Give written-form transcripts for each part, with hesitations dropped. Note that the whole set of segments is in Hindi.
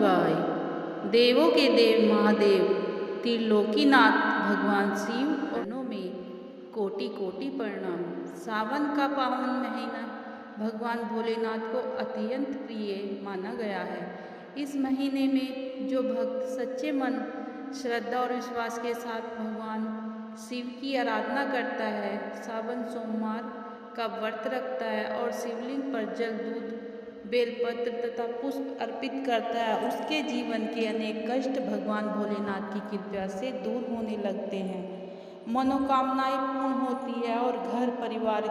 शिवाय। देवों के देव महादेव त्रिलोकीनाथ भगवान शिव चरणों में कोटि कोटि प्रणाम। सावन का पावन महीना भगवान भोलेनाथ को अत्यंत प्रिय माना गया है। इस महीने में जो भक्त सच्चे मन, श्रद्धा और विश्वास के साथ भगवान शिव की आराधना करता है, सावन सोमवार का व्रत रखता है और शिवलिंग पर जल, दूध, बेलपत्र तथा पुष्प अर्पित करता है, उसके जीवन के अनेक कष्ट भगवान भोलेनाथ की कृपा से दूर होने लगते हैं, मनोकामनाएं पूर्ण होती है और घर परिवार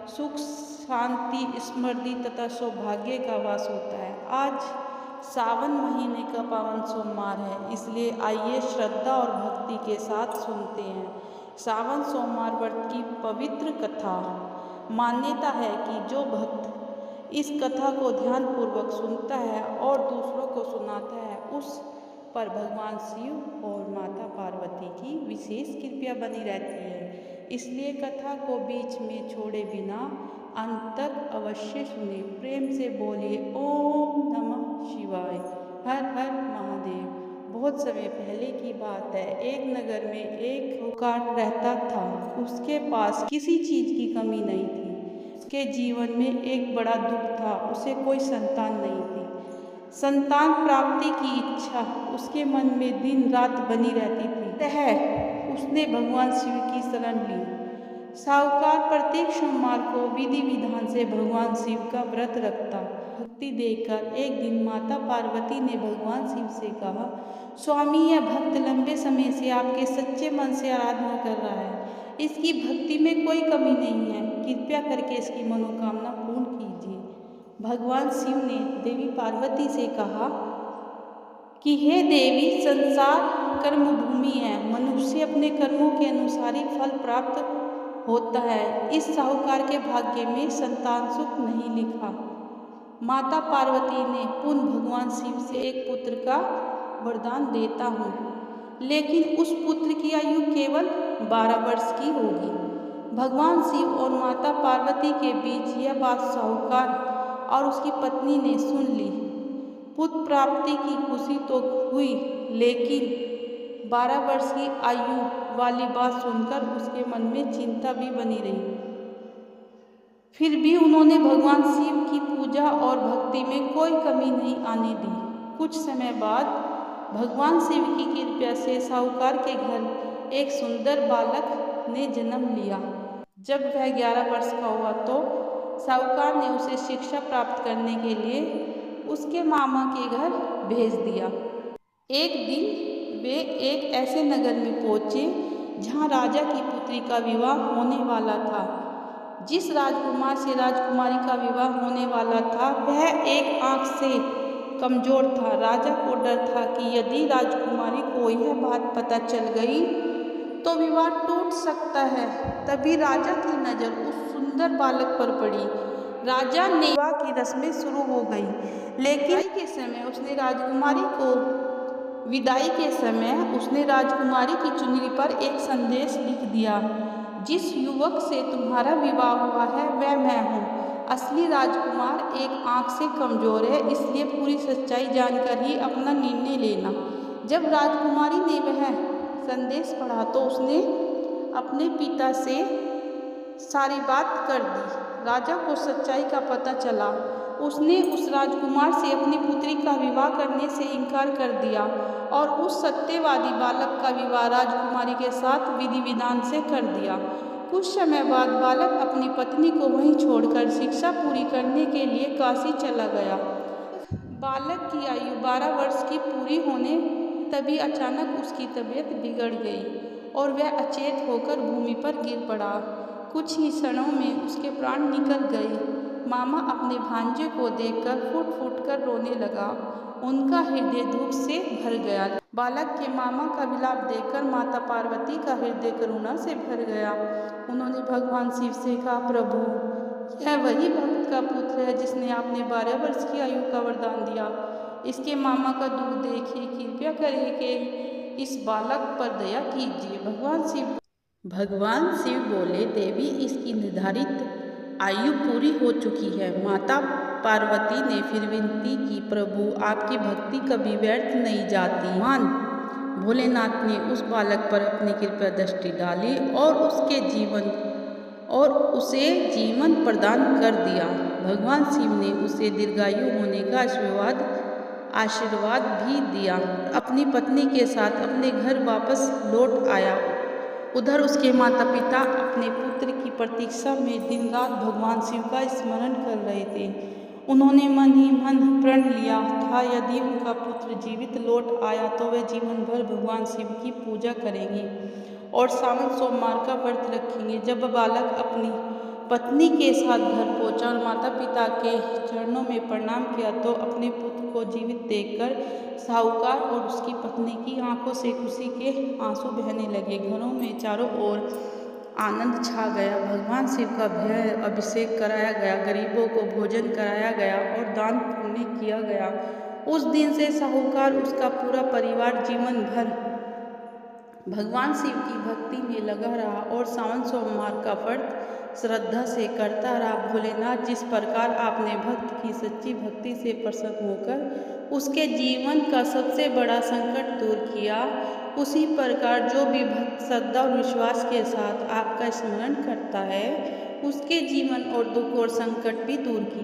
सुख, शांति, समृद्धि तथा सौभाग्य का वास होता है। आज सावन महीने का पावन सोमवार है, इसलिए आइए श्रद्धा और भक्ति के साथ सुनते हैं सावन सोमवार व्रत की पवित्र कथा। मान्यता है कि जो भक्त इस कथा को ध्यानपूर्वक सुनता है और दूसरों को सुनाता है, उस पर भगवान शिव और माता पार्वती की विशेष कृपा बनी रहती है। इसलिए कथा को बीच में छोड़े बिना अंत तक अवश्य सुने। प्रेम से बोलिए ओम नमः शिवाय, हर हर महादेव। बहुत समय पहले की बात है, एक नगर में एक साहूकार रहता था। उसके पास किसी चीज की कमी नहीं थी। उसके जीवन में एक बड़ा दुख था, उसे कोई संतान नहीं थी। संतान प्राप्ति की इच्छा उसके मन में दिन रात बनी रहती थी। उसने भगवान शिव की शरण ली। साहूकार प्रत्येक सोमवार को विधि विधान से भगवान शिव का व्रत रखता। भक्ति देखकर एक दिन माता पार्वती ने भगवान शिव से कहा, स्वामी, यह भक्त लंबे समय से आपके सच्चे मन से आराधना कर रहा है। इसकी भक्ति में कोई कमी नहीं है, कृपया करके इसकी मनोकामना पूर्ण कीजिए। भगवान शिव ने देवी पार्वती से कहा कि हे देवी, संसार कर्म भूमि है, मनुष्य अपने कर्मों के अनुसार ही फल प्राप्त होता है। इस साहूकार के भाग्य में संतान सुख नहीं लिखा। माता पार्वती ने पुनः भगवान शिव से एक पुत्र का वरदान देता हूँ, लेकिन उस पुत्र की आयु केवल 12 वर्ष की होगी। भगवान शिव और माता पार्वती के बीच यह बात साहूकार और उसकी पत्नी ने सुन ली। पुत्र प्राप्ति की खुशी तो हुई, लेकिन 12 वर्ष की आयु वाली बात सुनकर उसके मन में चिंता भी बनी रही। फिर भी उन्होंने भगवान शिव की पूजा और भक्ति में कोई कमी नहीं आने दी। कुछ समय बाद भगवान शिव की कृपा से साहूकार के घर एक सुंदर बालक ने जन्म लिया। जब वह 11 वर्ष का हुआ तो साहूकार ने उसे शिक्षा प्राप्त करने के लिए उसके मामा के घर भेज दिया। एक दिन वे एक ऐसे नगर में पहुंचे जहां राजा की पुत्री का विवाह होने वाला था। जिस राजकुमार से राजकुमारी का विवाह होने वाला था, वह एक आंख से कमजोर था। राजा को डर था कि यदि राजकुमारी को यह बात पता चल गई तो विवाह टूट सकता है। तभी राजा की नज़र उस सुंदर बालक पर पड़ी। राजा ने विवाह की रस्में शुरू हो गई, लेकिन विदाई के समय उसने राजकुमारी की चुनरी पर एक संदेश लिख दिया, जिस युवक से तुम्हारा विवाह हुआ है वह मैं हूँ। असली राजकुमार एक आंख से कमजोर है, इसलिए पूरी सच्चाई जानकर ही अपना निर्णय लेना। जब राजकुमारी ने वह संदेश पढ़ा तो उसने अपने पिता से सारी बात कर दी। राजा को सच्चाई का पता चला। उसने उस राजकुमार से अपनी पुत्री का विवाह करने से इनकार कर दिया और उस सत्यवादी बालक का विवाह राजकुमारी के साथ विधि विधान से कर दिया। कुछ समय बाद बालक अपनी पत्नी को वहीं छोड़कर शिक्षा पूरी करने के लिए काशी चला गया। बालक की आयु 12 वर्ष की पूरी होने तभी अचानक उसकी तबीयत बिगड़ गई और वह अचेत होकर भूमि पर गिर पड़ा। कुछ ही क्षणों में उसके प्राण निकल गए। मामा अपने भांजे को देखकर फूट फूट कर रोने लगा। उनका हृदय दुख से भर गया। बालक के मामा का विलाप देखकर माता पार्वती का हृदय करुणा से भर गया। उन्होंने भगवान शिव से कहा, प्रभु, यह वही भक्त का पुत्र है जिसने आपने 12 वर्ष की आयु का वरदान दिया। इसके मामा का दुख देखिए, कृपया करके इस बालक पर दया कीजिए। भगवान शिव बोले, देवी, इसकी निर्धारित आयु पूरी हो चुकी है। माता पार्वती ने फिर विनती की, प्रभु आपकी भक्ति कभी व्यर्थ नहीं जाती। भगवान भोलेनाथ ने उस बालक पर अपनी कृपा दृष्टि डाली और उसे जीवन प्रदान कर दिया। भगवान शिव ने उसे दीर्घायु होने का आशीर्वाद भी दिया। अपनी पत्नी के साथ अपने घर वापस लौट आया। उधर उसके माता पिता अपने पुत्र की प्रतीक्षा में दिन रात भगवान शिव का स्मरण कर रहे थे। उन्होंने मन ही मन प्रण लिया था, यदि उनका पुत्र जीवित लौट आया तो वे जीवन भर भगवान शिव की पूजा करेंगे और सावन सोमवार का व्रत रखेंगे। जब बालक अपनी पत्नी के साथ घर पहुंचा और माता पिता के चरणों में प्रणाम किया तो अपने पुत्र को जीवित देखकर साहूकार और उसकी पत्नी की आंखों से खुशी के आंसू बहने लगे। घरों में चारों ओर आनंद छा गया। भगवान शिव का भव्य अभिषेक कराया गया, गरीबों को भोजन कराया गया और दान पुण्य किया गया। उस दिन से साहूकार उसका पूरा परिवार जीवन भर भगवान शिव की भक्ति में लगा रहा और सावन सोमवार का व्रत श्रद्धा से करता रहा। भोलेनाथ, जिस प्रकार आपने भक्त की सच्ची भक्ति से प्रसन्न होकर उसके जीवन का सबसे बड़ा संकट दूर किया, उसी प्रकार जो भी भक्त श्रद्धा और विश्वास के साथ आपका स्मरण करता है उसके जीवन और दुख और संकट भी दूर किया।